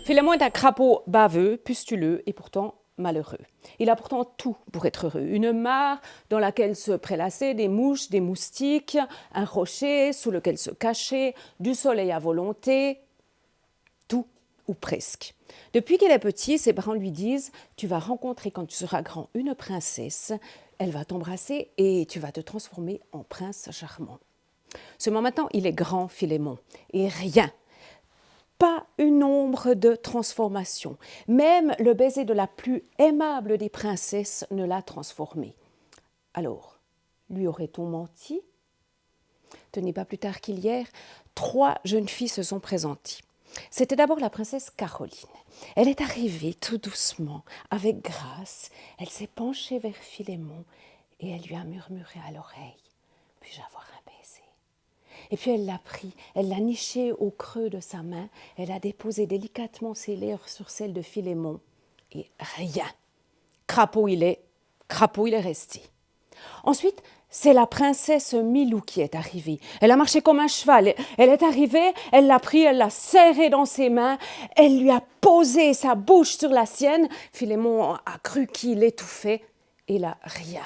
Philémon est un crapaud baveux, pustuleux et pourtant malheureux. Il a pourtant tout pour être heureux. Une mare dans laquelle se prélasser, des mouches, des moustiques, un rocher sous lequel se cacher, du soleil à volonté, tout ou presque. Depuis qu'il est petit, ses parents lui disent « Tu vas rencontrer quand tu seras grand une princesse, elle va t'embrasser et tu vas te transformer en prince charmant. » Seulement maintenant, il est grand, Philémon, et rien, pas une ombre de transformation. Même le baiser de la plus aimable des princesses ne l'a transformé. Alors, lui aurait-on menti? Tenez, pas plus tard qu'hier, 3 jeunes filles se sont présentées. C'était d'abord la princesse Caroline. Elle est arrivée tout doucement, avec grâce. Elle s'est penchée vers Philémon et elle lui a murmuré à l'oreille « Puis-je avoir un baiser ?» Et puis elle l'a pris, elle l'a niché au creux de sa main, elle a déposé délicatement ses lèvres sur celles de Philémon. Et rien. Crapaud il est resté. Ensuite, c'est la princesse Milou qui est arrivée. Elle a marché comme un cheval. Elle est arrivée, elle l'a pris, elle l'a serré dans ses mains, elle lui a posé sa bouche sur la sienne. Philémon a cru qu'il étouffait. Et là, rien.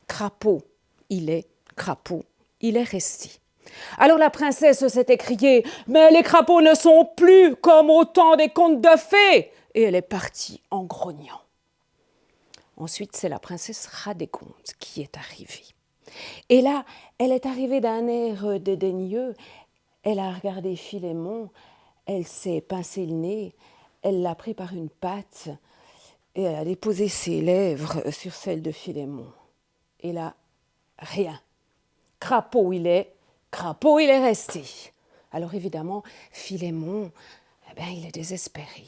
Crapaud il est resté. Alors la princesse s'est écriée « Mais les crapauds ne sont plus comme au temps des contes de fées !» Et elle est partie en grognant. Ensuite, c'est la princesse Radégonde qui est arrivée. Et là, elle est arrivée d'un air dédaigneux. Elle a regardé Philémon, elle s'est pincé le nez, elle l'a pris par une patte et elle a déposé ses lèvres sur celles de Philémon. Et là, rien. Crapaud il est resté. Alors évidemment, Philémon, il est désespéré.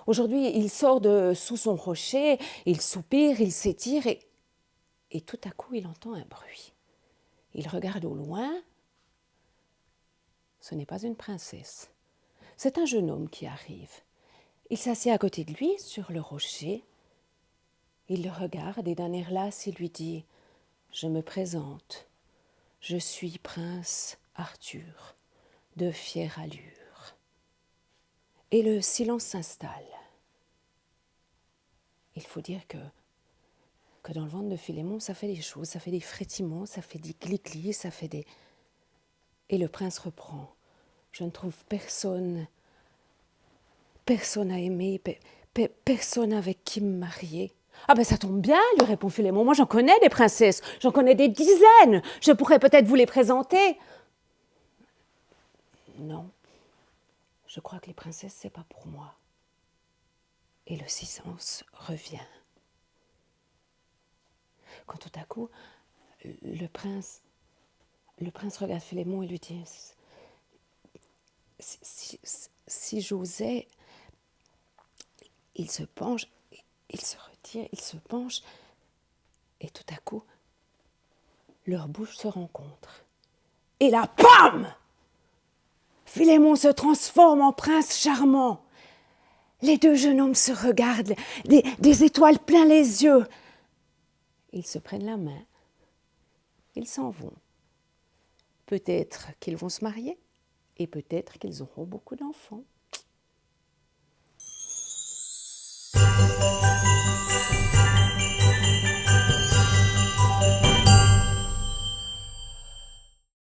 Aujourd'hui, il sort de sous son rocher, il soupire, il s'étire et tout à coup, il entend un bruit. Il regarde au loin. Ce n'est pas une princesse. C'est un jeune homme qui arrive. Il s'assied à côté de lui sur le rocher. Il le regarde et d'un air las, il lui dit « Je me présente. Je suis prince Arthur, de fière allure. » Et le silence s'installe. Il faut dire que dans le ventre de Philémon, ça fait des choses, ça fait des frétillements, ça fait des glis-glis, ça fait des... Et le prince reprend. Je ne trouve personne à aimer, personne avec qui me marier. Ah ben ça tombe bien, lui répond Philémon. Moi j'en connais des princesses, j'en connais des dizaines. Je pourrais peut-être vous les présenter. Non, je crois que les princesses, c'est pas pour moi. Et le silence revient. Quand tout à coup, le prince regarde Philémon et lui dit si j'osais, il se penche, il se retire, il se penche, et tout à coup, leurs bouches se rencontrent. Et là, bam! Philémon se transforme en prince charmant. Les 2 jeunes hommes se regardent, des étoiles plein les yeux. Ils se prennent la main, ils s'en vont. Peut-être qu'ils vont se marier et peut-être qu'ils auront beaucoup d'enfants.